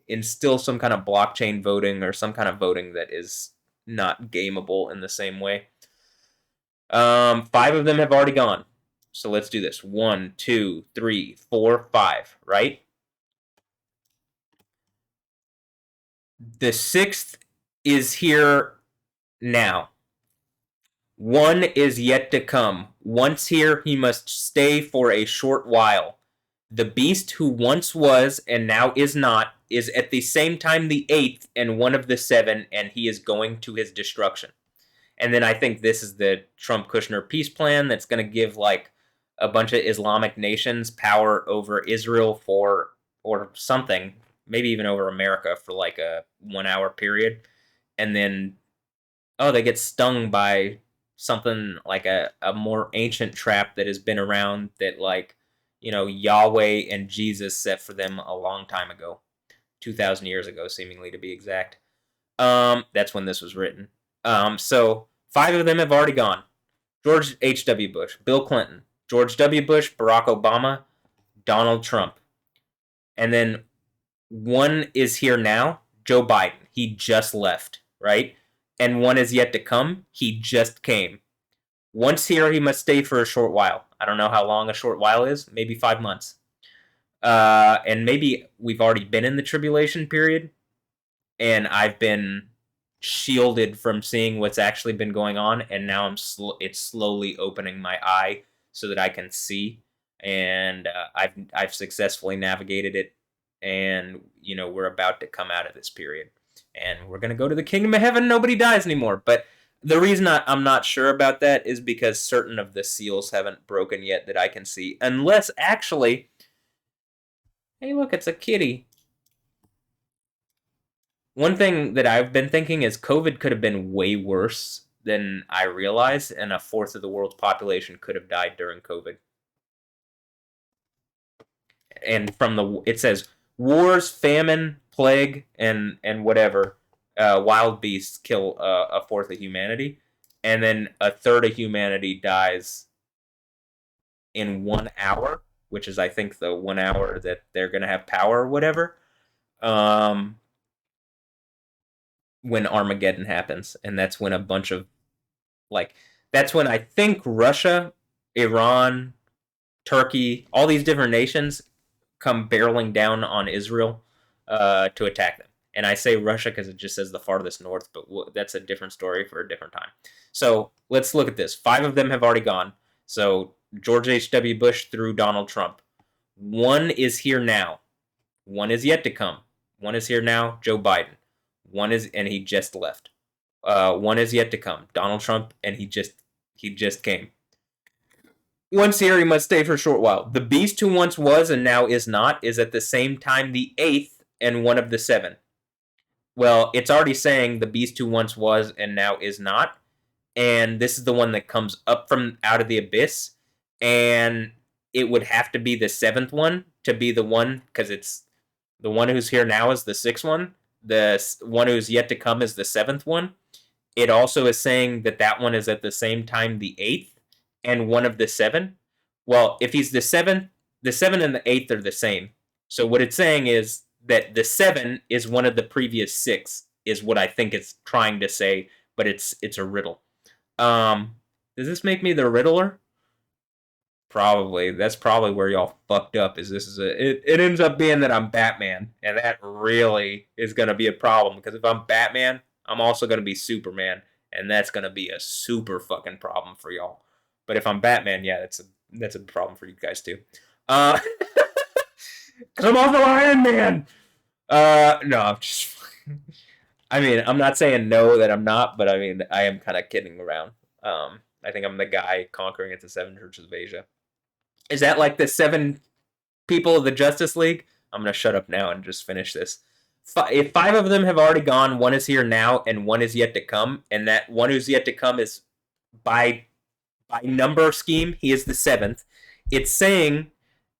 instill some kind of blockchain voting or some kind of voting that is not gameable in the same way. 5 of them have already gone. So let's do this. 1, 2, 3, 4, 5, right? The 6th is here now. 1 is yet to come. Once here, he must stay for a short while. The beast who once was and now is not is at the same time the 8th and one of the 7, and he is going to his destruction. And then I think this is the Trump-Kushner peace plan that's going to give like a bunch of Islamic nations power over Israel or something, maybe even over America for like a 1-hour period. And then, oh, they get stung by something like a more ancient trap that has been around that like Yahweh and Jesus set for them a long time ago, 2,000 years ago, seemingly to be exact. That's when this was written. So five of them have already gone: George H.W. Bush, Bill Clinton, George W. Bush, Barack Obama, Donald Trump, and then one is here now, Joe Biden. He just left, right? And one is yet to come. He just came. Once here, he must stay for a short while. I don't know how long a short while is. Maybe 5 months. And maybe we've already been in the tribulation period, and I've been shielded from seeing what's actually been going on, and now it's slowly opening my eye so that I can see, and I've successfully navigated it, and we're about to come out of this period, and we're gonna go to the kingdom of heaven. Nobody dies anymore, but the reason I'm not sure about that is because certain of the seals haven't broken yet that I can see, unless actually, hey, look, it's a kitty. One thing that I've been thinking is COVID could have been way worse than I realized, and a fourth of the world's population could have died during COVID. And it says wars, famine, plague, and whatever wild beasts kill a fourth of humanity, and then a third of humanity dies in 1 hour, which is I think the 1 hour that they're gonna have power or whatever. Um, when Armageddon happens, and that's when a bunch of like that's when I think Russia, Iran, Turkey, all these different nations come barreling down on Israel to attack them. And I say Russia because it just says the farthest north, but that's a different story for a different time. So let's look at this. Five of them have already gone. So George H.W. Bush through Donald Trump. One is here now. One is yet to come. One is here now, Joe Biden. And he just left. One is yet to come, Donald Trump, and he just came. Once here, he must stay for a short while. The beast who once was and now is not is at the same time the eighth and one of the seven. Well, it's already saying the beast who once was and now is not, and this is the one that comes up from out of the abyss, and it would have to be the seventh one to be the one, because it's the one who's here now is the sixth one. The one who's yet to come is the seventh one. It also is saying that that one is at the same time the eighth and one of the seven. Well, if he's the seven and the eighth are the same. So what it's saying is that the seven is one of the previous six, is what I think it's trying to say, but it's a riddle. Does this make me the Riddler? Probably. That's probably where y'all fucked up. It ends up being that I'm Batman, and that really is gonna be a problem, because if I'm Batman, I'm also gonna be Superman, and that's gonna be a super fucking problem for y'all. But if I'm Batman, yeah, that's a problem for you guys too. Because I'm also Iron Man. No, I'm just. I mean, I'm not saying no that I'm not, but I mean, I am kind of kidding around. I think I'm the guy conquering at the seven churches of Asia. Is that like the seven people of the Justice League? I'm gonna shut up now and just finish this. If five of them have already gone, one is here now, and one is yet to come, and that one who's yet to come is by number scheme, he is the seventh. It's saying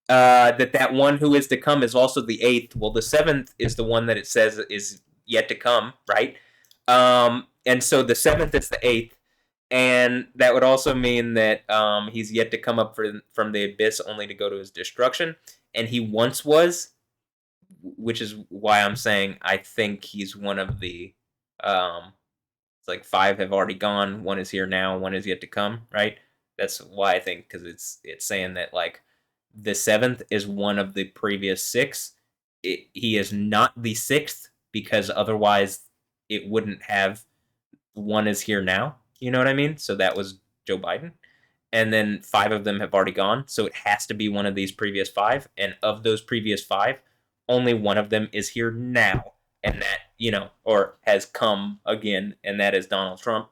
that one who is to come is also the eighth. Well, the seventh is the one that it says is yet to come, right? And so the seventh is the eighth, and that would also mean that he's yet to come up from the abyss, only to go to his destruction. And he once was, which is why I'm saying I think he's one of the. It's like five have already gone, one is here now, one is yet to come, right? That's why I think, because it's saying that like the seventh is one of the previous six. He is not the sixth, because otherwise it wouldn't have one is here now. You know what I mean? So that was Joe Biden. And then five of them have already gone. So it has to be one of these previous five. And of those previous five, only one of them is here now. And that, or has come again. And that is Donald Trump.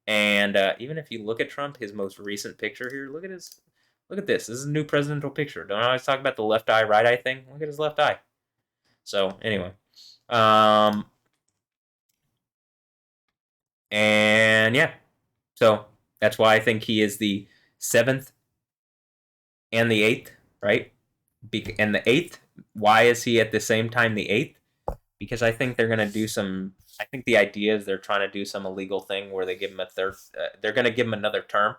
And even if you look at Trump, his most recent picture here, look at this. This is a new presidential picture. Don't I always talk about the left eye, right eye thing? Look at his left eye. So anyway, and yeah, so That's why I think he is the seventh and the eighth, right? And the eighth. Why is he at the same time the eighth? Because I think they're gonna do some. I think the idea is they're trying to do some illegal thing where they give him a third. They're gonna give him another term,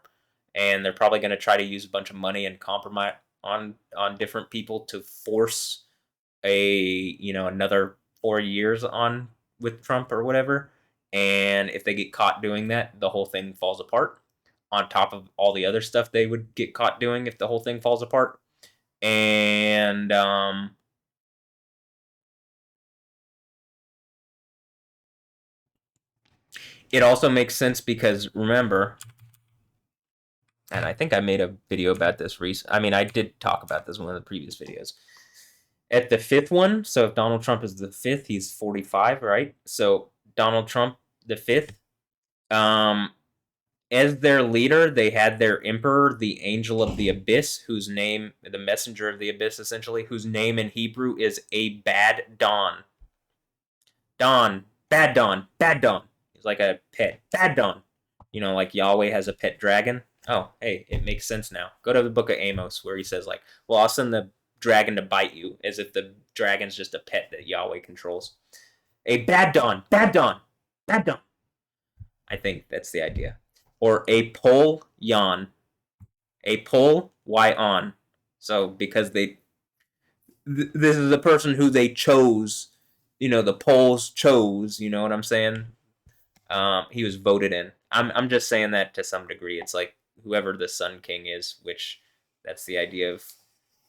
and they're probably gonna try to use a bunch of money and compromise on different people to force another 4 years on with Trump or whatever. And if they get caught doing that, the whole thing falls apart. On top of all the other stuff they would get caught doing if the whole thing falls apart. And it also makes sense because remember, and I think I made a video about this recently. I mean, I did talk about this in one of the previous videos. At the fifth one, so if Donald Trump is the fifth, he's 45, right? So Donald Trump, the fifth, um, as their leader, they had their emperor, the angel of the abyss, whose name, the messenger of the abyss, essentially, whose name in Hebrew is Abaddon. Don, Bad Don, Bad Don. He's like a pet. Bad Don. Like Yahweh has a pet dragon. Oh, hey, it makes sense now. Go to the book of Amos where he says, like, well, I'll send the dragon to bite you, as if the dragon's just a pet that Yahweh controls. A Bad Don, Bad Don, Bad Don. I think that's the idea. Or a pole yon. A pole, why on? So because this is a person who they chose, the polls chose, you know what I'm saying? He was voted in. I'm just saying that to some degree. It's like whoever the Sun King is, which that's the idea of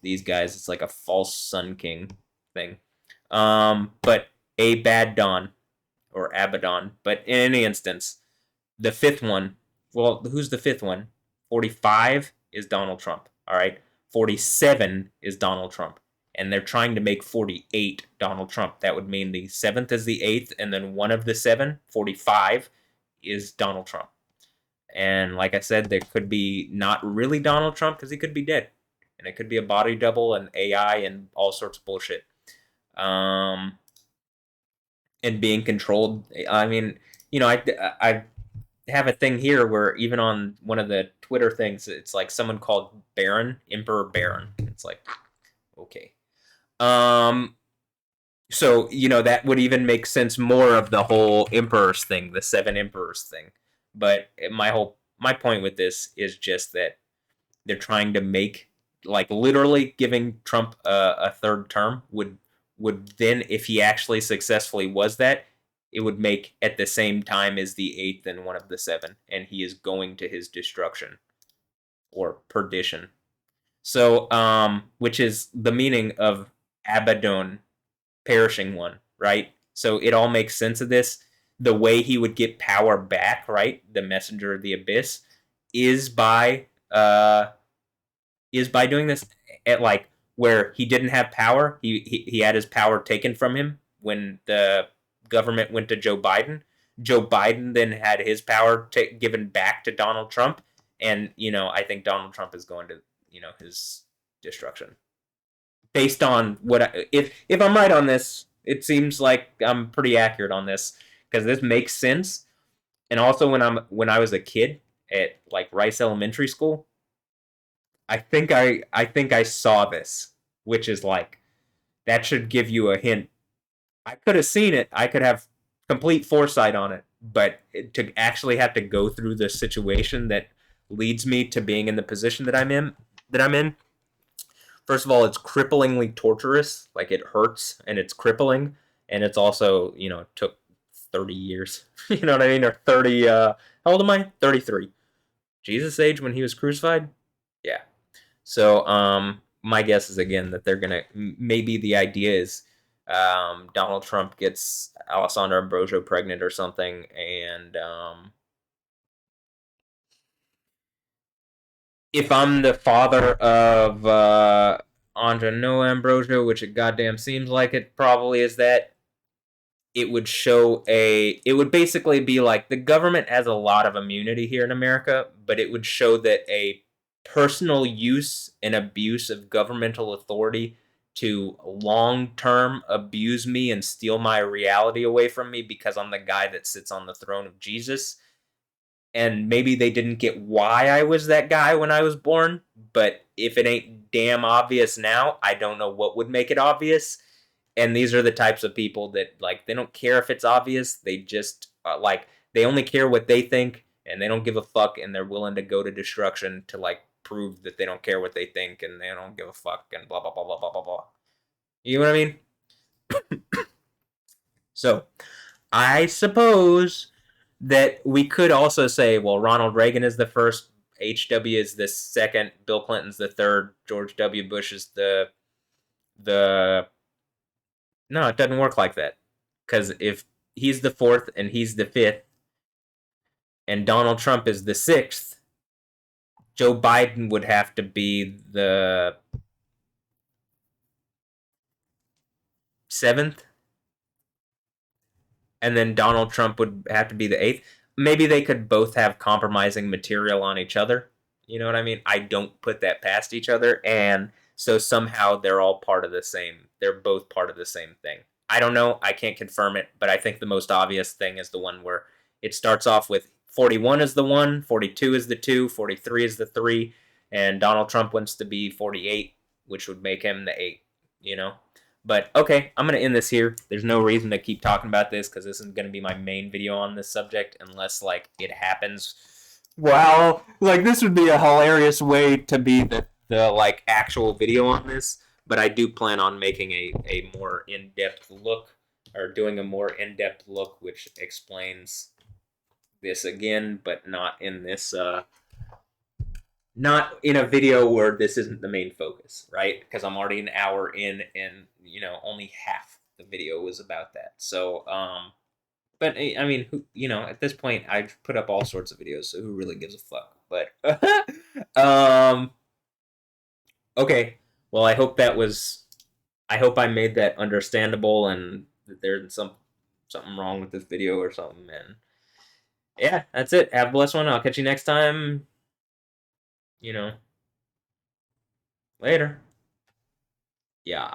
these guys. It's like a false Sun King thing. But Abaddon or Abaddon. But in any instance, the fifth one. Well, who's the fifth one? 45 is Donald Trump. All right. 47 is Donald Trump. And they're trying to make 48 Donald Trump. That would mean the seventh is the eighth, and then one of the seven, 45, is Donald Trump. And like I said, there could be not really Donald Trump because he could be dead. And it could be a body double and AI and all sorts of bullshit. And being controlled. I mean, I have a thing here where even on one of the Twitter things, it's like someone called Baron, Emperor Baron. It's like, okay. So that would even make sense more of the whole emperors thing, the seven emperors thing. But my point with this is just that they're trying to make, like, literally giving Trump a third term would then, if he actually successfully was that, it would make at the same time as the eighth and one of the seven, and he is going to his destruction or perdition. So, which is the meaning of Abaddon, perishing one, right? So it all makes sense of this. The way he would get power back, right? The messenger of the abyss is by doing this at, like, where he didn't have power. He had his power taken from him when the government went to Joe Biden. Joe Biden then had his power given back to Donald Trump, and I think Donald Trump is going to his destruction. Based on if I'm right on this, it seems like I'm pretty accurate on this because this makes sense. And also when I was a kid at, like, Rice Elementary School, I think I saw this, which is like, that should give you a hint. I could have seen it. I could have complete foresight on it, but to actually have to go through the situation that leads me to being in the position that I'm in. First of all, it's cripplingly torturous. Like, it hurts and it's crippling, and it's also, took 30 years. You know what I mean? Or 30. How old am I? 33. Jesus' age when he was crucified. Yeah. So, my guess is again that they're gonna, maybe the idea is, Donald Trump gets Alessandra Ambrosio pregnant or something, and if I'm the father of Andra Noah Ambrosio, which it goddamn seems like it probably is, that it would basically be like, the government has a lot of immunity here in America, but it would show that a personal use and abuse of governmental authority to long-term abuse me and steal my reality away from me because I'm the guy that sits on the throne of Jesus, and maybe they didn't get why I was that guy when I was born, but if it ain't damn obvious now, I don't know what would make it obvious. And these are the types of people that, like, they don't care if it's obvious. They just like, they only care what they think, and they don't give a fuck, and they're willing to go to destruction to, like, prove that they don't care what they think and they don't give a fuck and blah blah blah blah blah blah blah. You know what I mean? So I suppose that we could also say, well, Ronald Reagan is the first, HW is the second, Bill Clinton's the third, George W. Bush is the no, it doesn't work like that. Because if he's the fourth and he's the fifth, and Donald Trump is the sixth, Joe Biden would have to be the seventh, and then Donald Trump would have to be the eighth. Maybe they could both have compromising material on each other. You know what I mean? I don't put that past each other, and so somehow they're all part of the same. They're both part of the same thing. I don't know. I can't confirm it, but I think the most obvious thing is the one where it starts off with 41 is the one, 42 is the two, 43 is the three, and Donald Trump wants to be 48, which would make him the eight. You know? But okay, I'm going to end this here. There's no reason to keep talking about this because this is going to be my main video on this subject unless, like, it happens. Wow, like, this would be a hilarious way to be the like, actual video on this. But I do plan on making a more in-depth look, or doing a more in-depth look which explains this again, but not in this not in a video where this isn't the main focus, right? Because I'm already an hour in, and only half the video was about that. So, but I mean, at this point, I've put up all sorts of videos, so who really gives a fuck? But, okay. Well, I hope I made that understandable, and that there's something wrong with this video or something. And yeah, that's it. Have a blessed one. I'll catch you next time. You know, later. Yeah.